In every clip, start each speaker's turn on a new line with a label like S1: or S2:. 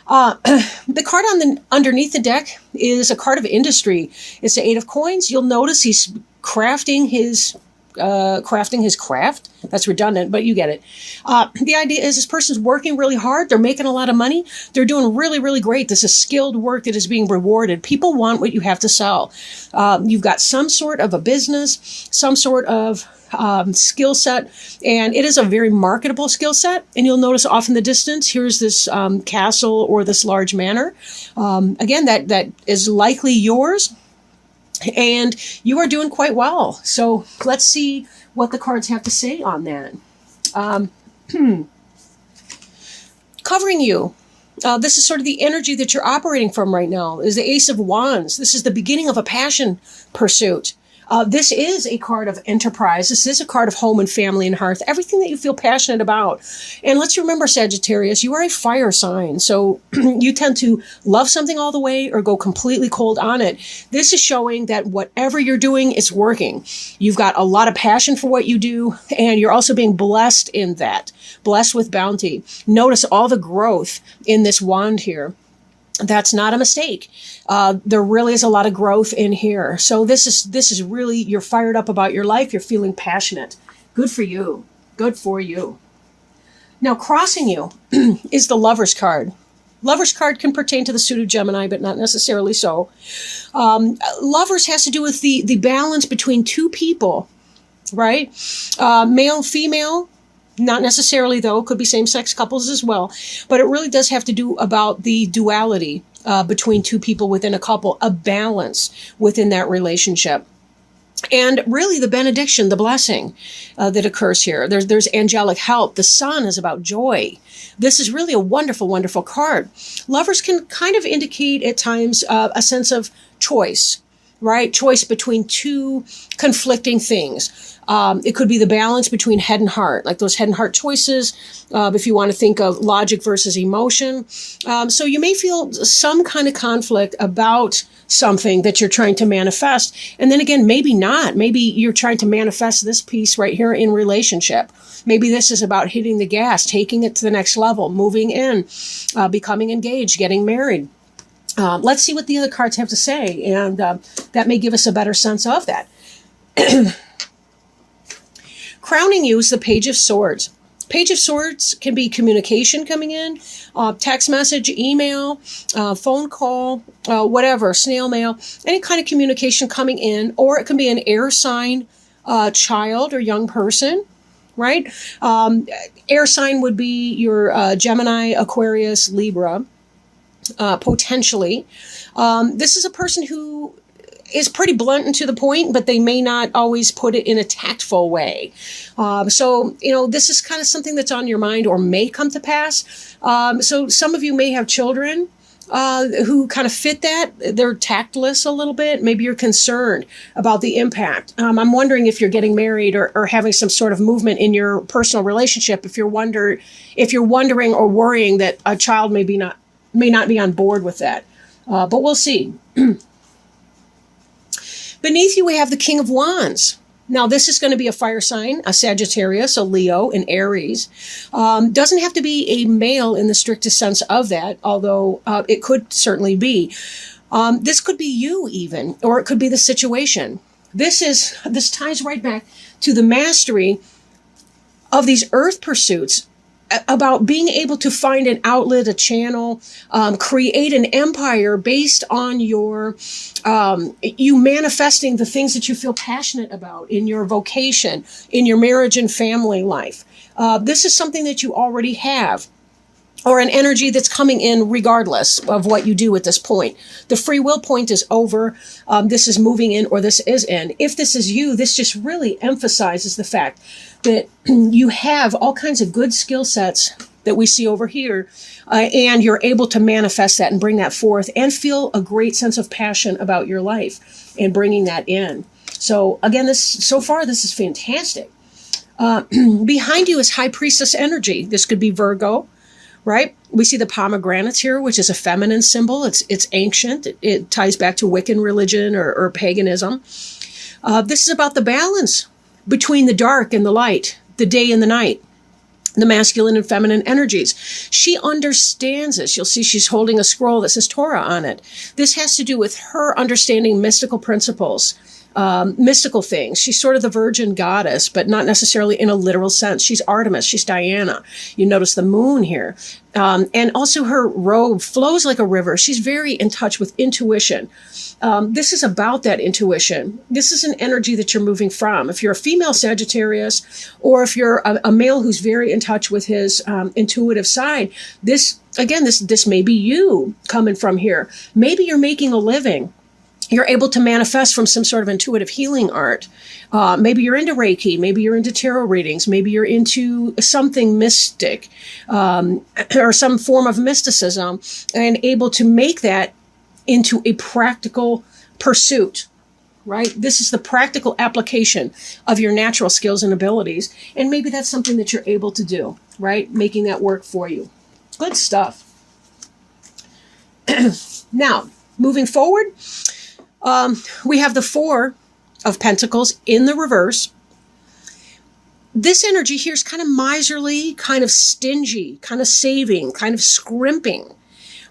S1: The card on the underneath the deck is a card of industry. It's the Eight of Coins. You'll notice he's crafting his craft. That's redundant, but you get it. The idea is this person's working really hard. They're making a lot of money. They're doing really, really great. This is skilled work that is being rewarded. People want what you have to sell. You've got some sort of a business, some sort of skill set, and it is a very marketable skill set. And you'll notice off in the distance, here's this castle or this large manor. Again, that is likely yours. And you are doing quite well. So let's see what the cards have to say on that. Covering you. This is sort of the energy that you're operating from right now, is the Ace of Wands. This is the beginning of a passion pursuit. This is a card of enterprise. This is a card of home and family and hearth, everything that you feel passionate about. And let's remember, Sagittarius, you are a fire sign. So you tend to love something all the way or go completely cold on it. This is showing that whatever you're doing, it's working. You've got a lot of passion for what you do, and you're also being blessed in that, blessed with bounty. Notice all the growth in this wand here. That's not a mistake. There really is a lot of growth in here. So this is really, you're fired up about your life. You're feeling passionate. Good for you. Good for you. Now, crossing you is the Lover's card. Lover's card can pertain to the suit of Gemini, but not necessarily so. Lovers has to do with the balance between two people, right? Male, female. Not necessarily, though. Could be same-sex couples as well. But it really does have to do about the duality between two people within a couple, a balance within that relationship. And really the benediction, the blessing that occurs here. There's angelic help. The sun is about joy. This is really a wonderful, wonderful card. Lovers can kind of indicate at times a sense of choice, right? Choice between two conflicting things. It could be the balance between head and heart, like those head and heart choices, if you want to think of logic versus emotion. So you may feel some kind of conflict about something that you're trying to manifest. And then again, maybe not. Maybe you're trying to manifest this piece right here in relationship. Maybe this is about hitting the gas, taking it to the next level, moving in, becoming engaged, getting married. Let's see what the other cards have to say, and that may give us a better sense of that. Crowning you is the Page of Swords. Page of Swords can be communication coming in, text message, email, phone call, whatever, snail mail, any kind of communication coming in, or it can be an air sign, child or young person, right? Air sign would be your Gemini, Aquarius, Libra, potentially. This is a person who is pretty blunt and to the point, but they may not always put it in a tactful way. So, this is kind of something that's on your mind or may come to pass. So some of you may have children who kind of fit that. They're tactless a little bit. Maybe you're concerned about the impact. I'm wondering if you're getting married or having some sort of movement in your personal relationship, if you're wondering or worrying that a child may not be on board with that. But we'll see. Beneath you, we have the King of Wands. Now, this is going to be a fire sign, a Sagittarius, a Leo, an Aries. Doesn't have to be a male in the strictest sense of that, although it could certainly be. This could be you even, or it could be the situation. This ties right back to the mastery of these earth pursuits, about being able to find an outlet, a channel, create an empire based on you manifesting the things that you feel passionate about in your vocation, in your marriage and family life. This is something that you already have, or an energy that's coming in regardless of what you do at this point. The free will point is over. This is moving in, or this is in. If this is you, this just really emphasizes the fact that you have all kinds of good skill sets that we see over here, and you're able to manifest that and bring that forth and feel a great sense of passion about your life and bringing that in. So again, so far, this is fantastic. Behind you is High Priestess energy. This could be Virgo, right? We see the pomegranates here, which is a feminine symbol. It's ancient. It ties back to Wiccan religion or paganism. This is about the balance between the dark and the light, the day and the night. the masculine and feminine energies. She understands this. You'll see she's holding a scroll that says Torah on it. This has to do with her understanding mystical principles, mystical things. She's sort of the virgin goddess, but not necessarily in a literal sense. She's Artemis. She's Diana. You notice the moon here. And also her robe flows like a river. She's very in touch with intuition. This is about that intuition. This is an energy that you're moving from. If you're a female Sagittarius, or if you're a male who's very in touch with his intuitive side, this may be you coming from here. Maybe you're making a living. You're able to manifest from some sort of intuitive healing art. Maybe you're into Reiki. Maybe you're into tarot readings. Maybe you're into something mystic, or some form of mysticism, and able to make that into a practical pursuit, right? This is the practical application of your natural skills and abilities. And maybe that's something that you're able to do, right? Making that work for you. Good stuff. Now, moving forward, we have the Four of Pentacles in the reverse. This energy here is kind of miserly, kind of stingy, kind of saving, kind of scrimping,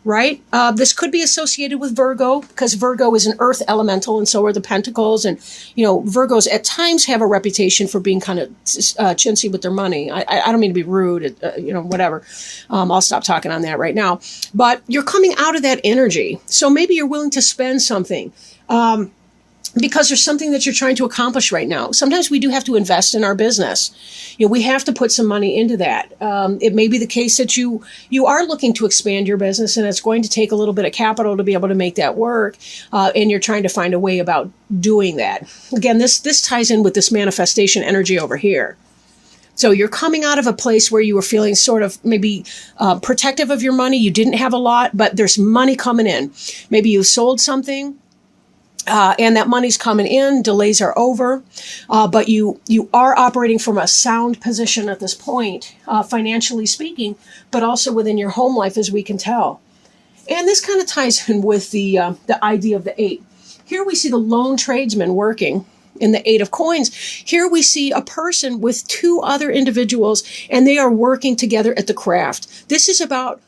S1: right? This could be associated with Virgo, because Virgo is an earth elemental, and so are the Pentacles. And, Virgos at times have a reputation for being kind of chintzy with their money. I don't mean to be rude, whatever. I'll stop talking on that right now. But you're coming out of that energy. So maybe you're willing to spend something. Because there's something that you're trying to accomplish right now. Sometimes we do have to invest in our business. We have to put some money into that. It may be the case that you are looking to expand your business, and it's going to take a little bit of capital to be able to make that work. And you're trying to find a way about doing that. Again, this ties in with this manifestation energy over here. So you're coming out of a place where you were feeling sort of maybe protective of your money. You didn't have a lot, but there's money coming in. Maybe you sold something. And that money's coming in, delays are over, but you are operating from a sound position at this point, financially speaking, but also within your home life, as we can tell. And this kind of ties in with the idea of the Eight. Here we see the lone tradesman working in the Eight of Coins. Here we see a person with two other individuals, and they are working together at the craft. This is about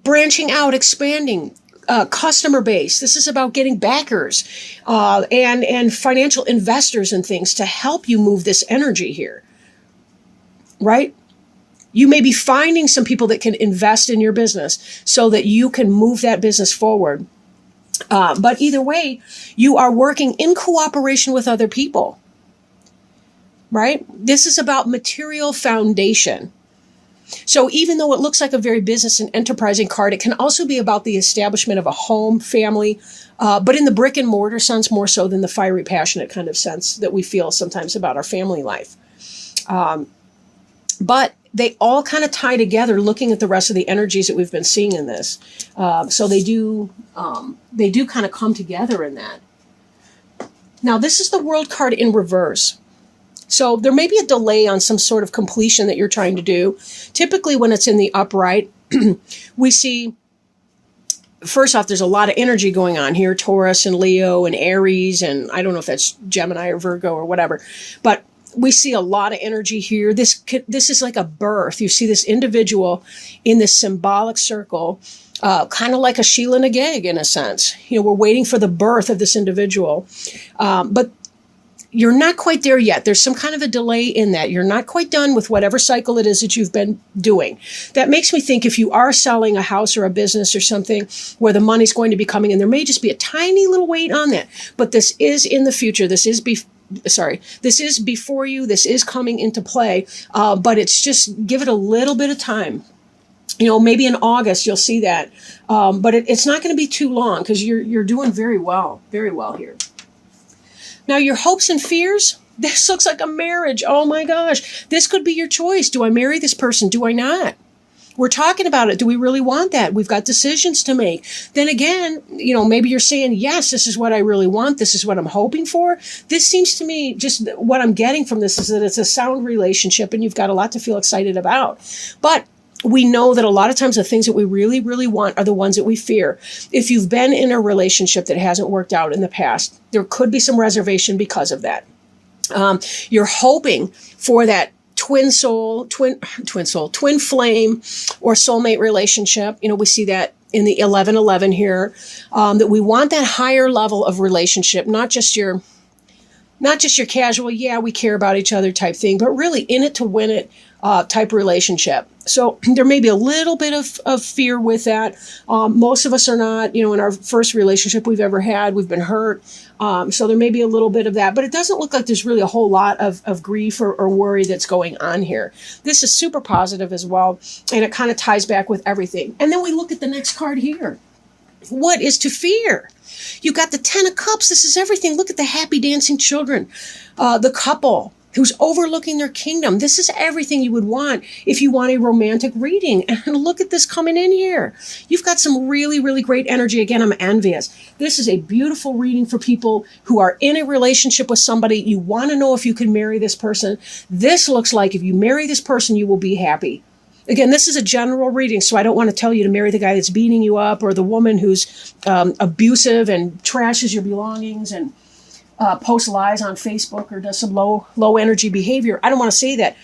S1: branching out, expanding, customer base. This is about getting backers and financial investors and things to help you move this energy here, right? You may be finding some people that can invest in your business so that you can move that business forward. But either way, you are working in cooperation with other people, right? This is about material foundation. So even though it looks like a very business and enterprising card, it can also be about the establishment of a home, family, but in the brick and mortar sense more so than the fiery, passionate kind of sense that we feel sometimes about our family life. But they all kind of tie together looking at the rest of the energies that we've been seeing in this. So they do kind of come together in that. Now, this is the World card in reverse. So there may be a delay on some sort of completion that you're trying to do. Typically when it's in the upright, we see, first off, there's a lot of energy going on here, Taurus and Leo and Aries, and I don't know if that's Gemini or Virgo or whatever, but we see a lot of energy here. This is like a birth. You see this individual in this symbolic circle, kind of like a Sheila and Agag in a sense. We're waiting for the birth of this individual, but you're not quite there yet. There's some kind of a delay in that. You're not quite done with whatever cycle it is that you've been doing. That makes me think if you are selling a house or a business or something where the money's going to be coming in, there may just be a tiny little wait on that. But this is in the future. This is before you. This is coming into play. But it's just give it a little bit of time. Maybe in August you'll see that. But it's not going to be too long because you're doing very well here. Now, your hopes and fears, this looks like a marriage. Oh my gosh, this could be your choice. Do I marry this person? Do I not? We're talking about it. Do we really want that? We've got decisions to make. Then again, maybe you're saying, yes, this is what I really want. This is what I'm hoping for. This seems to me, just what I'm getting from this is that it's a sound relationship and you've got a lot to feel excited about. But we know that a lot of times the things that we really, really want are the ones that we fear. If you've been in a relationship that hasn't worked out in the past, there could be some reservation because of that. You're hoping for that twin flame, or soulmate relationship. We see that in the 1111 here, that we want that higher level of relationship, not just your casual, yeah, we care about each other type thing, but really in it to win it type relationship. So there may be a little bit of fear with that. Most of us are not, in our first relationship we've ever had, we've been hurt. So there may be a little bit of that, but it doesn't look like there's really a whole lot of grief or worry that's going on here. This is super positive as well, and it kind of ties back with everything. And then we look at the next card here. What is to fear? You got the 10 of Cups. This is everything. Look at the happy dancing children, the couple who's overlooking their kingdom. This is everything you would want if you want a romantic reading. And look at this coming in here. You've got some really, really great energy. Again, I'm envious. This is a beautiful reading for people who are in a relationship with somebody. You want to know if you can marry this person. This looks like if you marry this person, you will be happy. Again, this is a general reading, so I don't want to tell you to marry the guy that's beating you up or the woman who's abusive and trashes your belongings and posts lies on Facebook or does some low energy behavior. I don't want to say that.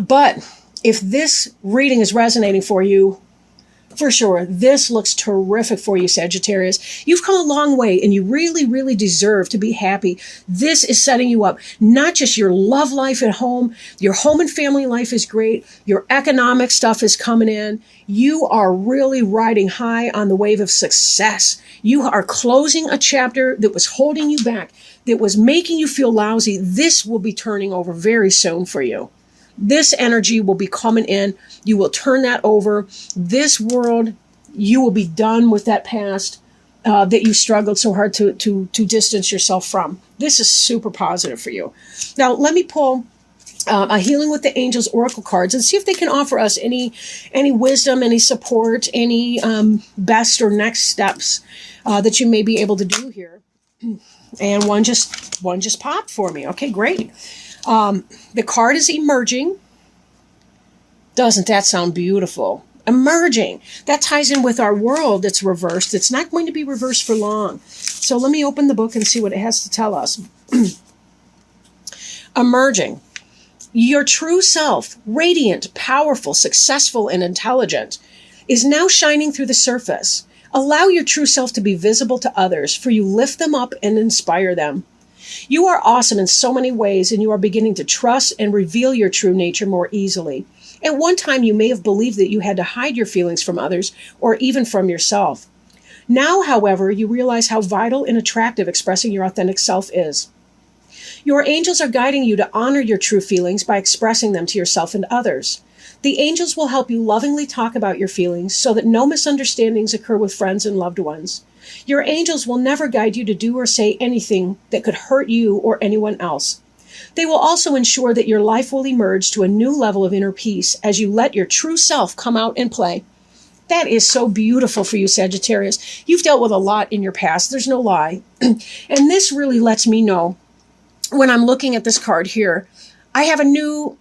S1: But if this reading is resonating for you, for sure, this looks terrific for you, Sagittarius. You've come a long way and you really, really deserve to be happy. This is setting you up. Not just your love life at home, your home and family life is great. Your economic stuff is coming in. You are really riding high on the wave of success. You are closing a chapter that was holding you back, that was making you feel lousy. This will be turning over very soon for you. This energy will be coming in. You will turn that over. This world, you will be done with that past that you struggled so hard to distance yourself from. This is super positive for you. Now, let me pull a Healing with the Angels Oracle cards and see if they can offer us any wisdom, any support, any best or next steps that you may be able to do here. And one just popped for me. Okay, great. The card is emerging. Doesn't that sound beautiful? Emerging. That ties in with our world that's reversed. It's not going to be reversed for long. So let me open the book and see what it has to tell us. Emerging. Your true self, radiant, powerful, successful, and intelligent, is now shining through the surface. Allow your true self to be visible to others, for you lift them up and inspire them. You are awesome in so many ways, and you are beginning to trust and reveal your true nature more easily. At one time, you may have believed that you had to hide your feelings from others or even from yourself. Now, however, you realize how vital and attractive expressing your authentic self is. Your angels are guiding you to honor your true feelings by expressing them to yourself and others. The angels will help you lovingly talk about your feelings so that no misunderstandings occur with friends and loved ones. Your angels will never guide you to do or say anything that could hurt you or anyone else. They will also ensure that your life will emerge to a new level of inner peace as you let your true self come out and play. That is so beautiful for you, Sagittarius. You've dealt with a lot in your past. There's no lie. And this really lets me know, when I'm looking at this card here, I have a new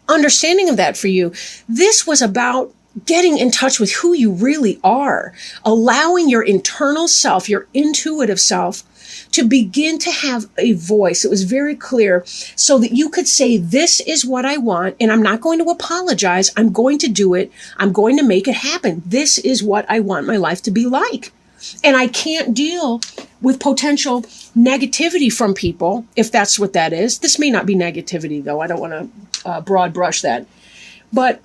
S1: understanding of that for you. This was about getting in touch with who you really are, allowing your internal self, your intuitive self, to begin to have a voice. It was very clear so that you could say, this is what I want, and I'm not going to apologize. I'm going to do it. I'm going to make it happen. This is what I want my life to be like. And I can't deal with potential negativity from people, if that's what that is. This may not be negativity, though. I don't want to broad brush that. But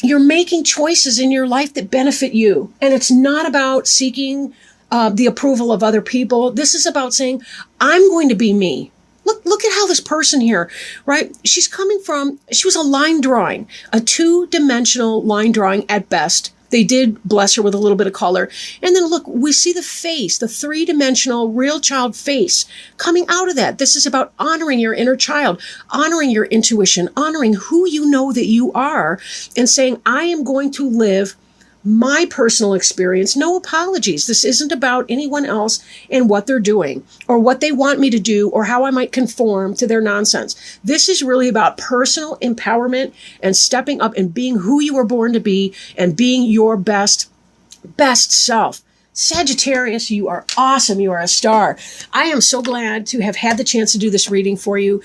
S1: you're making choices in your life that benefit you. And it's not about seeking the approval of other people. This is about saying, I'm going to be me. Look at how this person here, right? She was a line drawing, a 2-dimensional line drawing at best. They did bless her with a little bit of color. And then look, we see the face, the 3-dimensional real child face coming out of that. This is about honoring your inner child, honoring your intuition, honoring who you know that you are, and saying, I am going to live my personal experience. No apologies. This isn't about anyone else and what they're doing or what they want me to do or how I might conform to their nonsense. This is really about personal empowerment and stepping up and being who you were born to be and being your best self. Sagittarius, you are awesome. You are a star. I am so glad to have had the chance to do this reading for you.